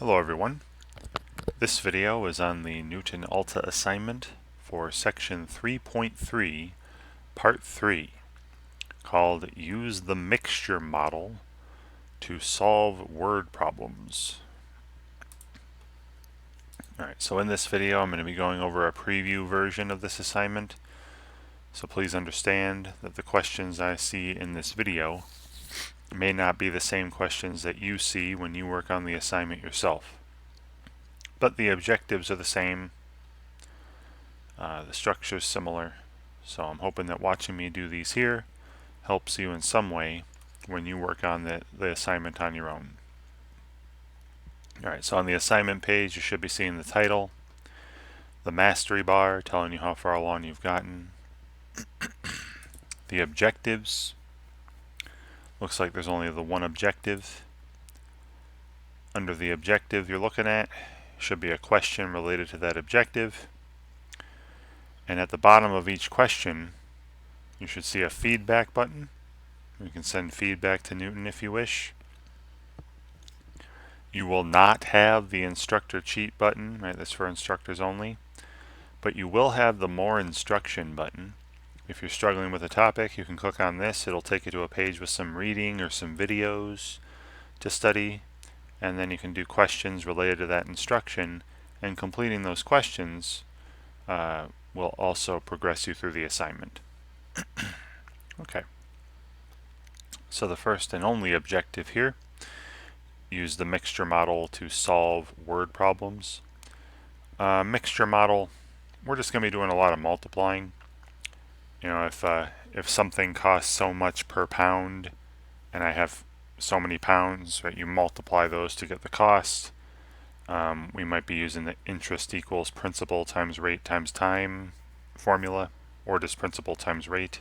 Hello everyone. This video is on the Knewton Alta assignment for section 3.3, part 3, called Use the Mixture Model to Solve Word Problems. Alright, so in this video I'm going to be going over a preview version of this assignment, so please understand that the questions I see in this video may not be the same questions that you see when you work on the assignment yourself. But the objectives are the same, the structure is similar, so I'm hoping that watching me do these here helps you in some way when you work on the assignment on your own. Alright, so on the assignment page you should be seeing the title, the mastery bar telling you how far along you've gotten, the objectives. Looks like there's only the one objective. Under the objective you're looking at should be a question related to that objective. And at the bottom of each question you should see a feedback button. You can send feedback to Knewton if you wish. You will not have the instructor cheat button, right? That's for instructors only. But you will have the more instruction button. If you're struggling with a topic, you can click on this. It'll take you to a page with some reading or some videos to study, and then you can do questions related to that instruction, and completing those questions will also progress you through the assignment. Okay. So the first and only objective here, use the mixture model to solve word problems. Mixture model, we're just going to be doing a lot of multiplying. You know, if something costs so much per pound and I have so many pounds, right, you multiply those to get the cost. We might be using the interest equals principal times rate times time formula, or just principal times rate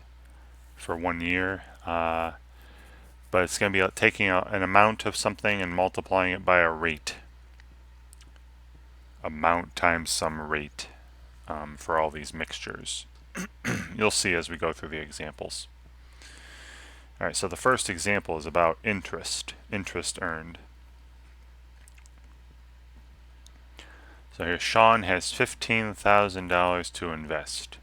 for 1 year. But it's going to be taking an amount of something and multiplying it by a rate. Amount times some rate for all these mixtures. You'll see as we go through the examples. Alright, so the first example is about interest earned. So here Sean has $15,000 to invest.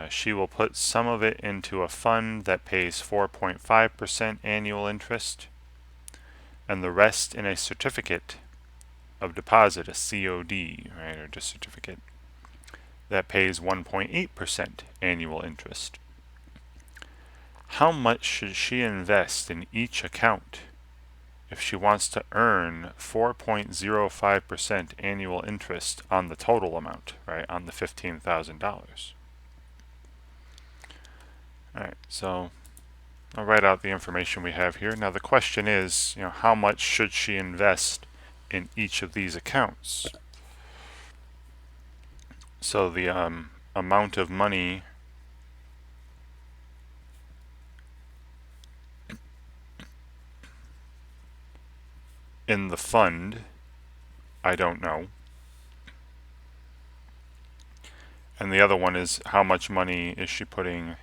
She will put some of it into a fund that pays 4.5% annual interest, and the rest in a certificate of deposit, a COD, right, or just certificate, that pays 1.8% annual interest. How much should she invest in each account if she wants to earn 4.05% annual interest on the total amount, right, on the $15,000? Alright, so I'll write out the information we have here. Now the question is, how much should she invest in each of these accounts? So the amount of money in the fund, I don't know. And the other one is, how much money is she putting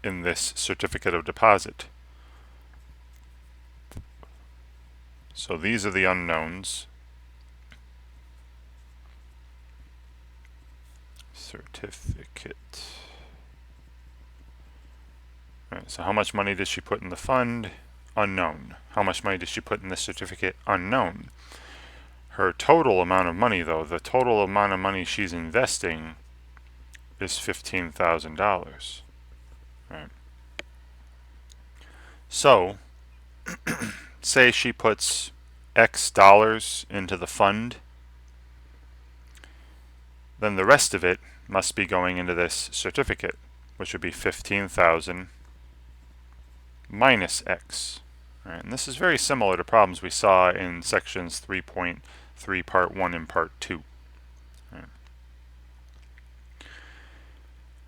in this certificate of deposit? So these are the unknowns. Certificate. Alright, so how much money did she put in the fund? Unknown. How much money did she put in the certificate? Unknown. Her total amount of money, though, the total amount of money she's investing is $15,000. Right. So, say she puts X dollars into the fund, then the rest of it must be going into this certificate, which would be 15,000 minus X. Right, and this is very similar to problems we saw in sections 3.3 part 1 and part 2.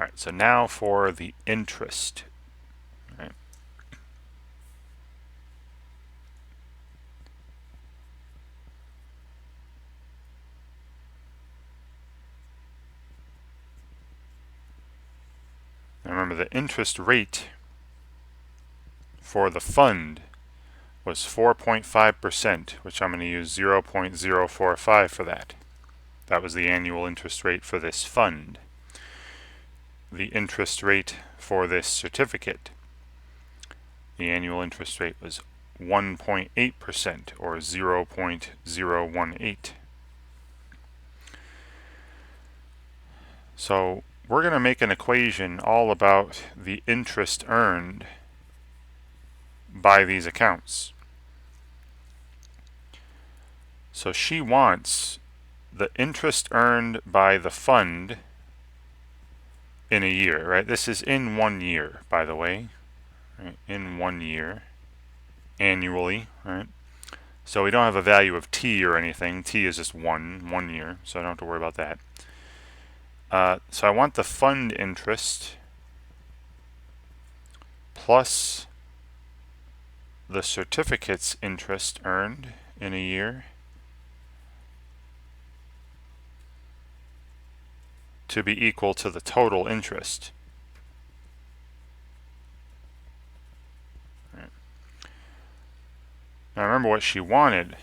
Alright, so now for the interest. Right. Now remember, the interest rate for the fund was 4.5%, which I'm going to use 0.045 for that. That was the annual interest rate for this fund. The interest rate for this certificate, the annual interest rate was 1.8% or 0.018. So we're going to make an equation all about the interest earned by these accounts. So she wants the interest earned by the fund in a year, right? This is in 1 year, by the way, right? In 1 year, annually, right? So we don't have a value of t or anything. T is just 1 year, so I don't have to worry about that. So I want the fund interest plus the certificate's interest earned in a year to be equal to the total interest. Right. Now remember what she wanted,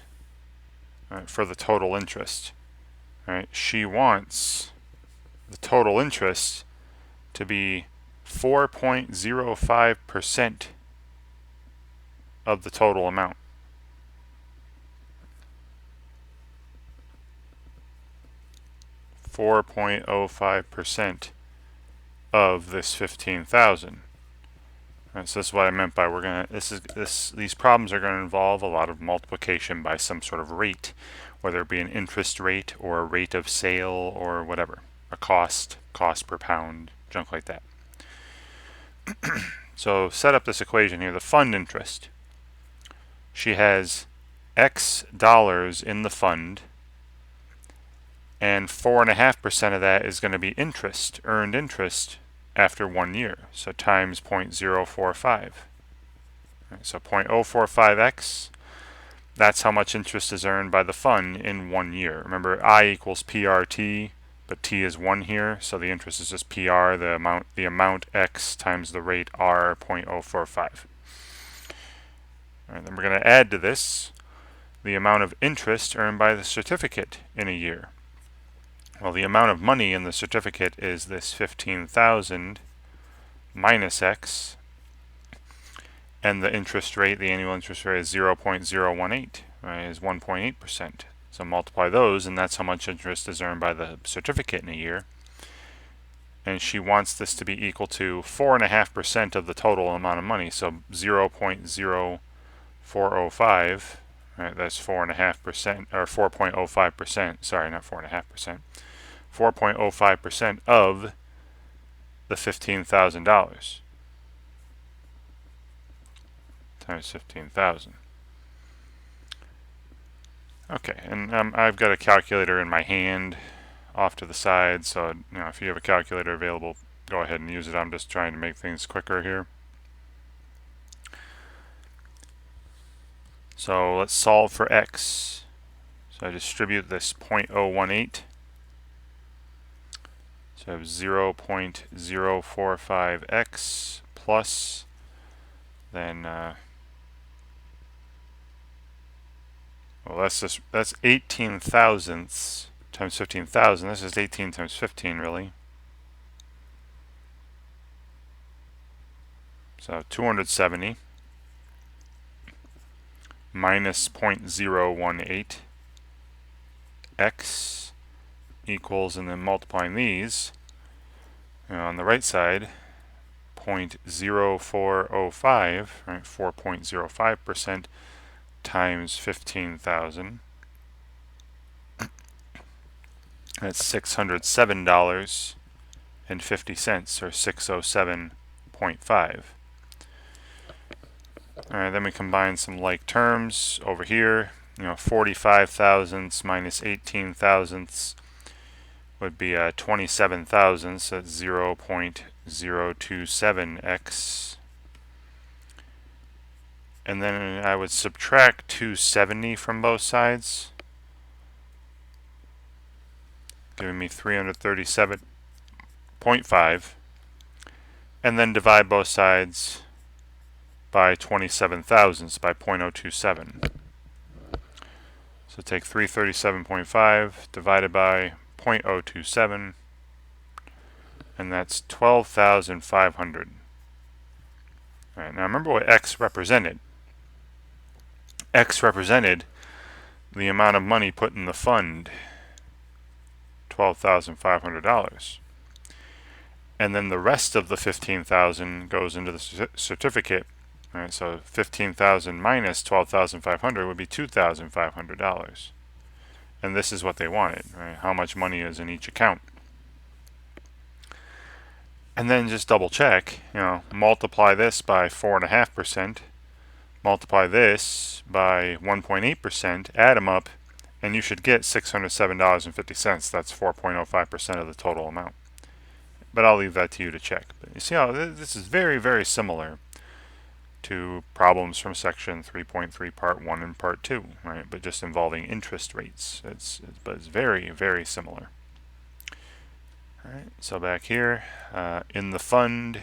right, for the total interest. Right? She wants the total interest to be 4.05% of the total amount. .05% of this 15,000. Right, so this is what I meant by these problems are going to involve a lot of multiplication by some sort of rate, whether it be an interest rate or a rate of sale or whatever, a cost per pound, junk like that. So set up this equation here, the fund interest. She has X dollars in the fund, and 4.5% of that is going to be interest, earned interest after 1 year. So times 0.045. Right, so 0.045x, that's how much interest is earned by the fund in 1 year. Remember, I equals PRT, but T is 1 here, so the interest is just PR, the amount X times the rate R, 0.045. All right, then we're going to add to this the amount of interest earned by the certificate in a year. Well, the amount of money in the certificate is this 15,000 minus X, and the interest rate, the annual interest rate is 0.018, right, is 1.8%. So multiply those, and that's how much interest is earned by the certificate in a year. And she wants this to be equal to 4.5% of the total amount of money, so 0.0405, right, that's 4.5%, or 4.05%, sorry, not 4.5%. 4.05% of the $15,000 times 15,000. Okay, and I've got a calculator in my hand off to the side, so if you have a calculator available, go ahead and use it. I'm just trying to make things quicker here. So let's solve for X. So I distribute this 0.018. So I have 0.045x plus, then, that's 18 thousandths times 15,000. This is 18 times 15, really. So 270 minus 0.018 x equals, and then multiplying these on the right side, 0.0405, right, 4.05% times 15,000. That's $607.50, or 607.5. Alright, then we combine some like terms over here. 45 thousandths minus 18 thousandths would be 27 thousandths, that's 0.027x. And then I would subtract 270 from both sides, giving me 337.5, and then divide both sides by 27 thousandths, by 0.027. So take 337.5 divided by 0.027, and that's 12,500. All right, now remember what X represented. X represented the amount of money put in the fund, $12,500. And then the rest of the 15,000 goes into the certificate. All right, so 15,000 minus 12,500 would be $2,500. And this is what they wanted, right? How much money is in each account. And then just double check, multiply this by 4.5%, multiply this by 1.8%, add them up, and you should get $607.50. That's 4.05% of the total amount. But I'll leave that to you to check. But you see how this is very, very similar to problems from section 3.3 part 1 and part 2, right? But just involving interest rates. But it's very, very similar. All right, so back here in the fund, you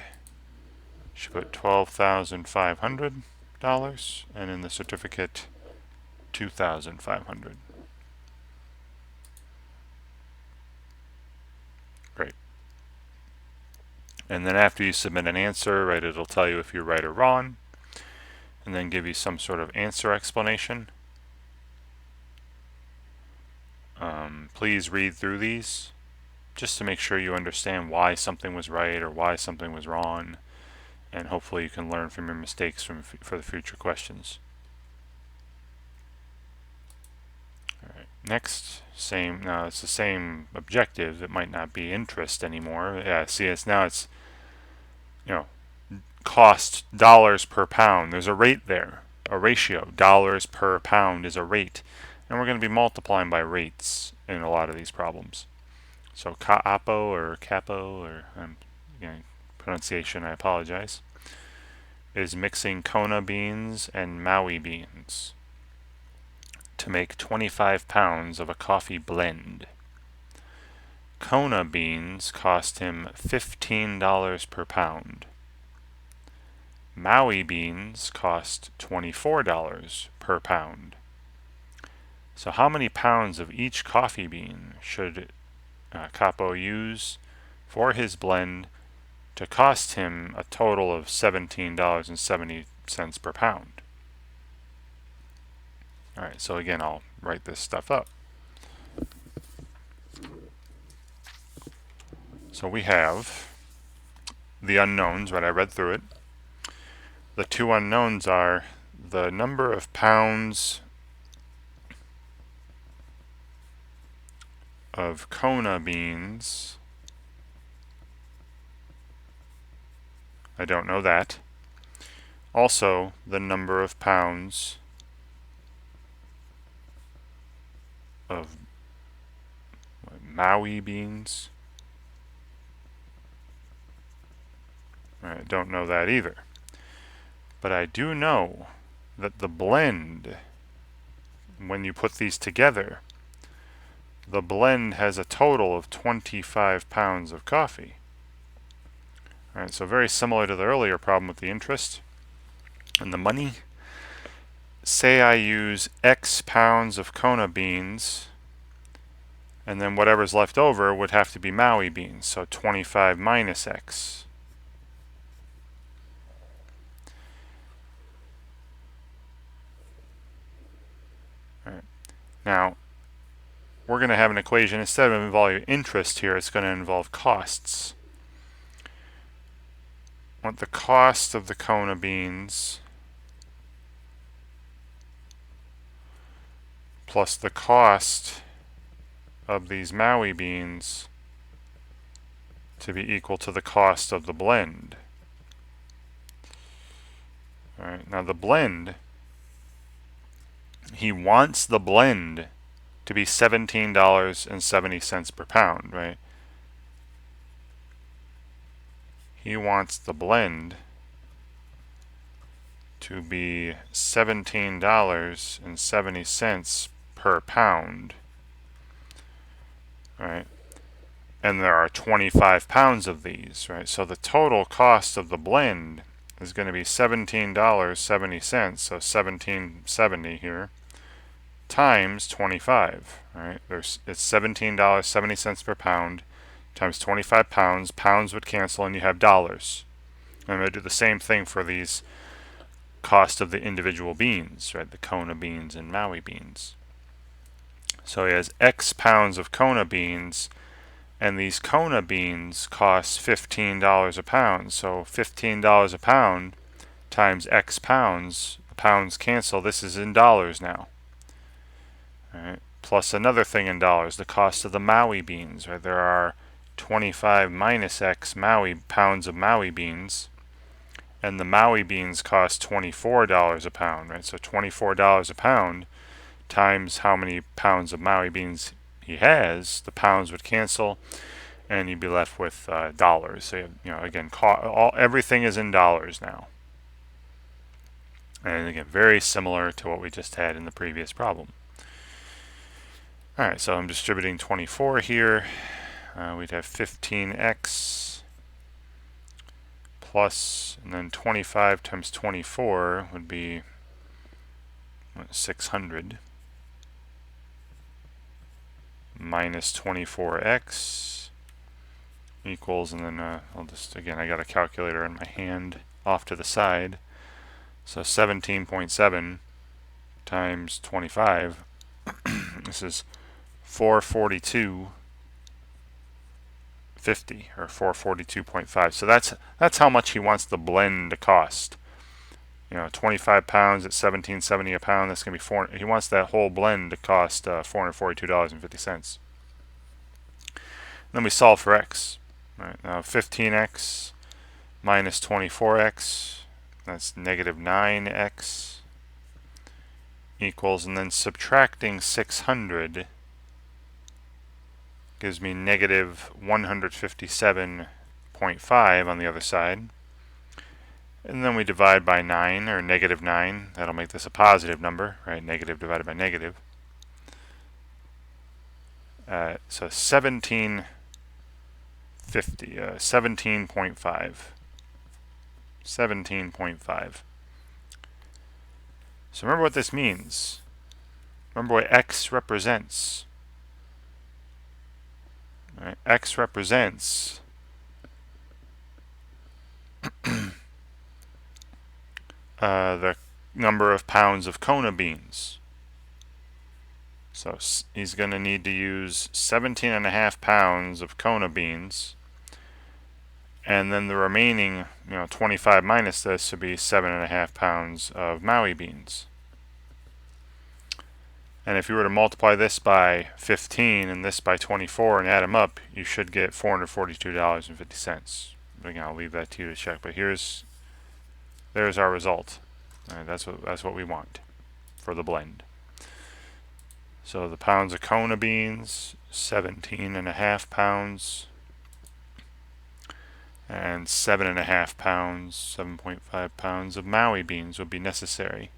should put $12,500, and in the certificate, $2,500. Great. And then after you submit an answer, right, it'll tell you if you're right or wrong, and then give you some sort of answer explanation. Please read through these just to make sure you understand why something was right or why something was wrong, and hopefully you can learn from your mistakes for the future questions. All right, next, now it's the same objective. It might not be interest anymore. Yeah, see, it's cost dollars per pound. There's a rate there, a ratio. Dollars per pound is a rate, and we're going to be multiplying by rates in a lot of these problems. So capo or capo, or pronunciation, I apologize, is mixing Kona beans and Maui beans to make 25 pounds of a coffee blend. Kona beans cost him $15 per pound. Maui beans cost $24 per pound. So how many pounds of each coffee bean should Capo use for his blend to cost him a total of $17.70 per pound? All right, so again, I'll write this stuff up. So we have the unknowns, right? I read through it. The two unknowns are the number of pounds of Kona beans. I don't know that. Also, the number of pounds of Maui beans. I don't know that either. But I do know that the blend, when you put these together, the blend has a total of 25 pounds of coffee. All right, so very similar to the earlier problem with the interest and the money. Say I use X pounds of Kona beans, and then whatever's left over would have to be Maui beans, so 25 minus X. All right. Now, we're going to have an equation, instead of involving interest here, it's going to involve costs. I want the cost of the Kona beans plus the cost of these Maui beans to be equal to the cost of the blend. All right, now the blend, he wants the blend to be $17.70 per pound, right? He wants the blend to be $17.70 per pound, right? And there are 25 pounds of these, right? So the total cost of the blend is going to be $17.70, so $17.70 here, times 25. All right, it's $17.70 per pound times 25 pounds. Pounds would cancel, and you have dollars. I'm going to do the same thing for these cost of the individual beans, right? The Kona beans and Maui beans. So he has X pounds of Kona beans, and these Kona beans cost $15 a pound. So $15 a pound times X pounds. The pounds cancel. This is in dollars now. All right. Plus another thing in dollars, the cost of the Maui beans. Right? There are 25 minus X pounds of Maui beans, and the Maui beans cost $24 a pound. Right? So $24 a pound times how many pounds of Maui beans he has, the pounds would cancel, and you'd be left with dollars. So again, everything is in dollars now. And again, very similar to what we just had in the previous problem. All right, so I'm distributing 24 here. We'd have 15x plus, and then 25 times 24 would be 600 minus 24x equals, and then I'll just, again, I got a calculator in my hand off to the side. So 17.7 times 25, this is 442.50 or 442.5. So that's how much he wants the blend to cost. 25 pounds at $17.70 a pound. That's gonna be he wants that whole blend to cost $442.50. Then we solve for x. Right, now 15x minus 24x, that's negative 9x equals, and then subtracting 600 gives me negative 157.5 on the other side. And then we divide by 9, or negative 9. That'll make this a positive number, right? Negative divided by negative. So 17.5. 17.5. So remember what this means. Remember what x represents. Right? X represents the number of pounds of Kona beans. So he's going to need to use 17.5 pounds of Kona beans, and then the remaining 25 minus this would be 7.5 pounds of Maui beans. And if you were to multiply this by 15 and this by 24 and add them up, you should get $442.50. Again, I'll leave that to you to check, but there's our result. All right, that's what we want for the blend. So the pounds of Kona beans, 17.5 pounds, and 7.5 pounds, 7.5 pounds of Maui beans would be necessary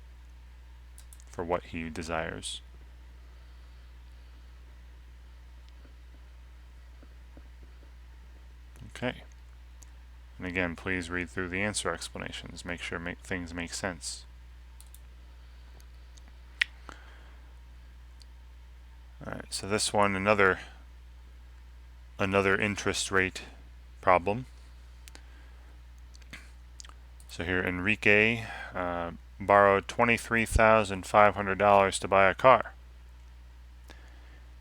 for what he desires. Okay. And again, please read through the answer explanations. Make sure things make sense. Alright, so this one, another interest rate problem. So here, Enrique borrowed $23,500 to buy a car.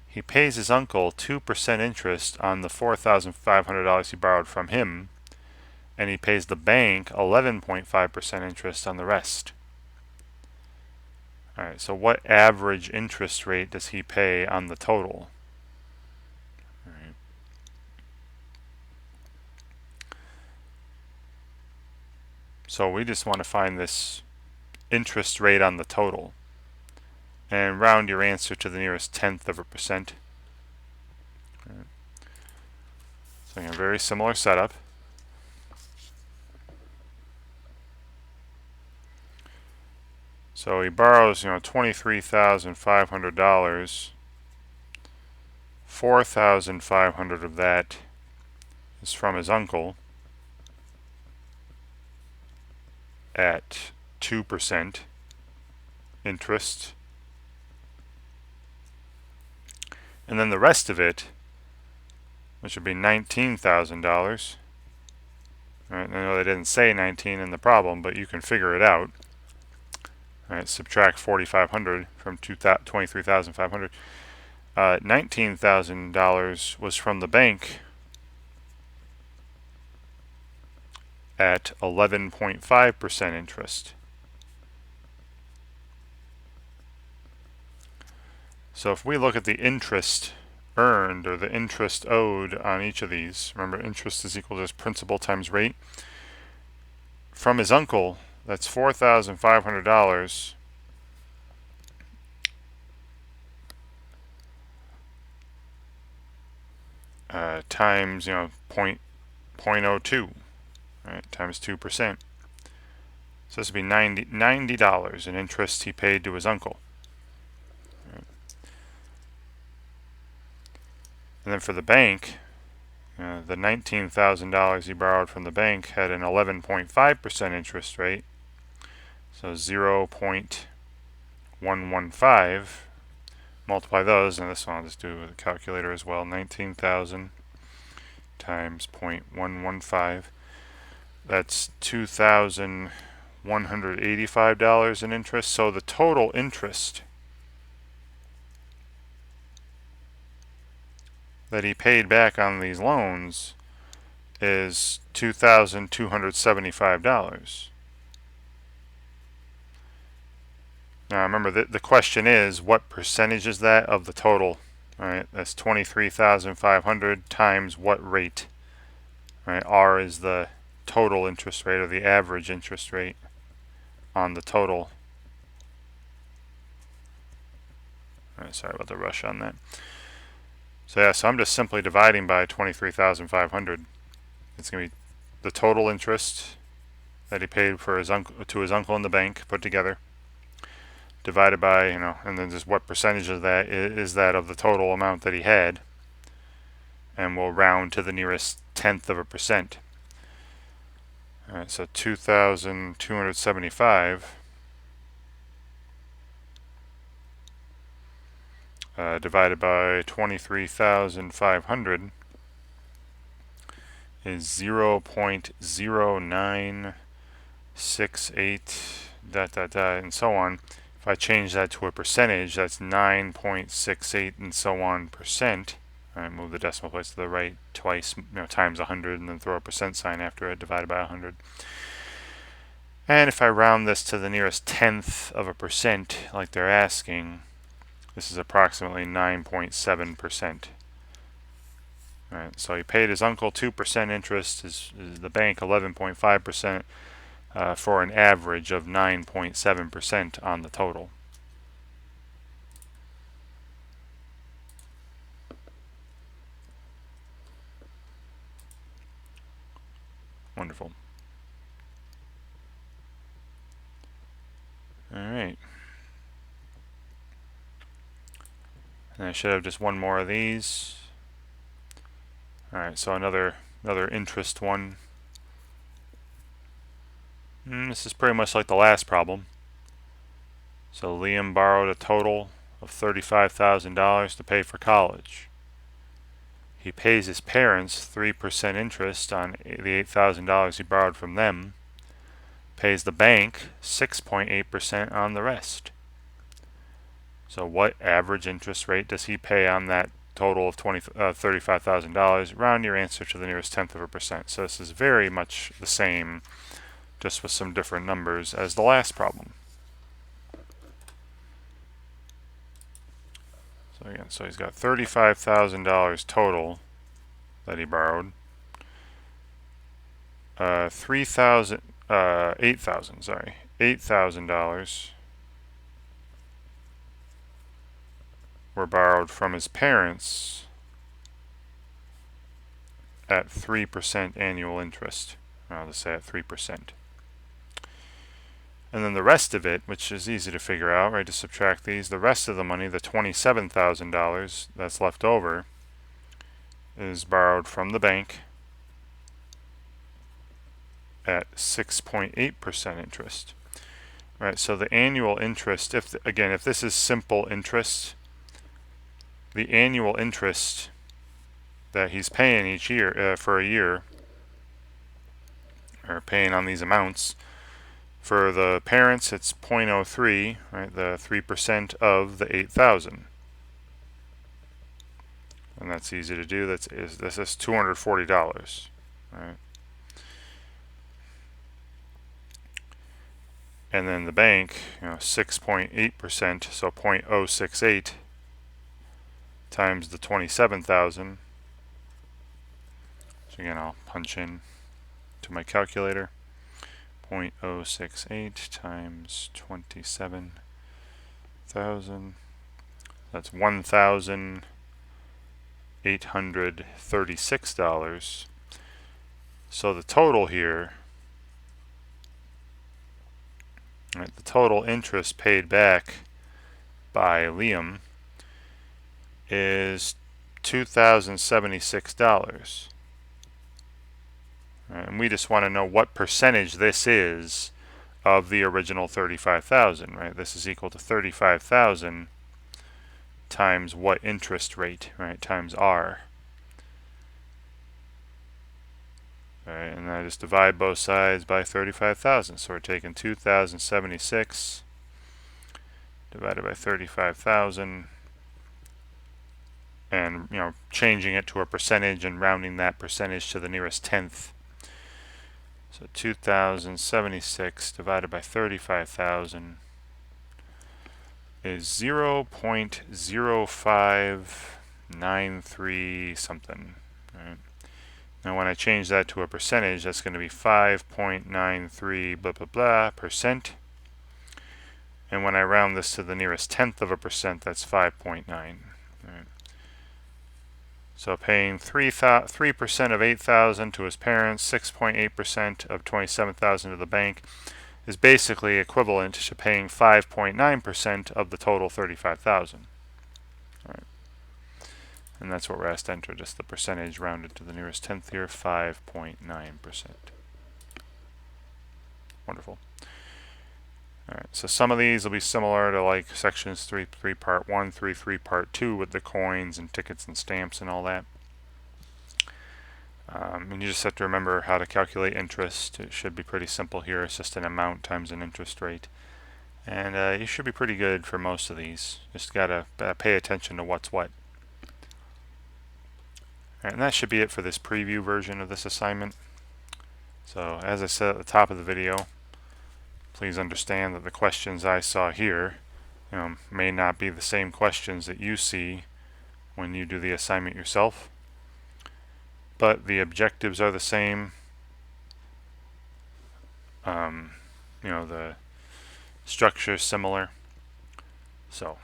He pays his uncle 2% interest on the $4,500 he borrowed from him, and he pays the bank 11.5% interest on the rest. Alright, so what average interest rate does he pay on the total? Alright. So we just want to find this interest rate on the total, and round your answer to the nearest 1/10 of a percent. Alright. So again, very similar setup. So he borrows, $23,500. $4,500 of that is from his uncle. at 2% interest. And then the rest of it, which would be $19,000. Right, I know they didn't say 19 in the problem, but you can figure it out. Right, subtract 4,500 from 23,500. $19,000 was from the bank at 11.5% interest. So if we look at the interest earned or the interest owed on each of these, remember interest is equal to principal times rate. From his uncle, that's $4,500 times, 0.02, right, times 2%. So this would be $90 in interest he paid to his uncle. Right. And then for the bank, the $19,000 he borrowed from the bank had an 11.5% interest rate. So 0.115. Multiply those, and this one I'll just do with a calculator as well. 19,000 times 0.115. That's $2,185 in interest. So the total interest that he paid back on these loans is $2,275. Now remember, the question is, what percentage is that of the total? All right, that's 23,500 times what rate? All right, R is the total interest rate, or the average interest rate on the total. All right, sorry about the rush on that. So yeah, so I'm just simply dividing by 23,500. It's going to be the total interest that he paid for his uncle, to his uncle in the bank, put together, divided by, and then just what percentage of that is that of the total amount that he had, and we'll round to the nearest tenth of a percent. All right, so 2,275 divided by 23,500 is 0.0968 and so on. If I change that to a percentage, that's 9.68 and so on percent. I move the decimal place to the right twice, times 100, and then throw a percent sign after it, divided by 100. And if I round this to the nearest tenth of a percent, like they're asking, this is approximately 9.7%. All right, so he paid his uncle 2% interest, the bank 11.5%, for an average of 9.7% on the total. Wonderful. All right. And I should have just one more of these. All right, so another interest one. This is pretty much like the last problem. So Liam borrowed a total of $35,000 to pay for college. He pays his parents 3% interest on the $8,000 he borrowed from them, pays the bank 6.8% on the rest. So what average interest rate does he pay on that total of $35,000? Round your answer to the nearest tenth of a percent. So this is very much the same, just with some different numbers as the last problem. So again, so he's got $35,000 total that he borrowed. $8,000 were borrowed from his parents at 3% annual interest. I'll just say at 3%. And then the rest of it, which is easy to figure out, right, to subtract these, the rest of the money, the $27,000 that's left over, is borrowed from the bank at 6.8% interest. Right, so the annual interest, if this is simple interest, the annual interest that he's paying each year for a year, or paying on these amounts, for the parents it's 0.03, right, the 3% of the 8,000. And that's easy to do. This is $240, right? And then the bank, 6.8%, so 0.068 times the 27,000. So again, I'll punch in to my calculator. 0.068 times 27,000. That's $1,836. So the total here, right, the total interest paid back by Liam is $2,076. And we just want to know what percentage this is of the original 35,000, right? This is equal to 35,000 times what interest rate, right? Times R. All right, and I just divide both sides by 35,000. So we're taking 2,076 divided by 35,000, and changing it to a percentage and rounding that percentage to the nearest tenth. So 2,076 divided by 35,000 is 0.0593 something. Right? Now when I change that to a percentage, that's going to be 5.93 blah blah blah percent. And when I round this to the nearest tenth of a percent, that's 5.9. Right? So paying 3% of 8,000 to his parents, 6.8% of 27,000 to the bank, is basically equivalent to paying 5.9% of the total 35,000. Right. And that's what we're asked to enter, just the percentage rounded to the nearest tenth here, 5.9%. Wonderful. Alright, so some of these will be similar to like sections 3 part 1, 3 part 2 with the coins and tickets and stamps and all that. And you just have to remember how to calculate interest. It should be pretty simple here. It's just an amount times an interest rate. And you should be pretty good for most of these. Just gotta pay attention to what's what. Alright, and that should be it for this preview version of this assignment. So as I said at the top of the video, please understand that the questions I saw here may not be the same questions that you see when you do the assignment yourself, but the objectives are the same. The structure is similar. So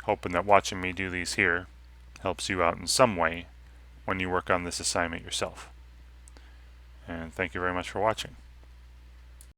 hoping that watching me do these here helps you out in some way when you work on this assignment yourself. And thank you very much for watching.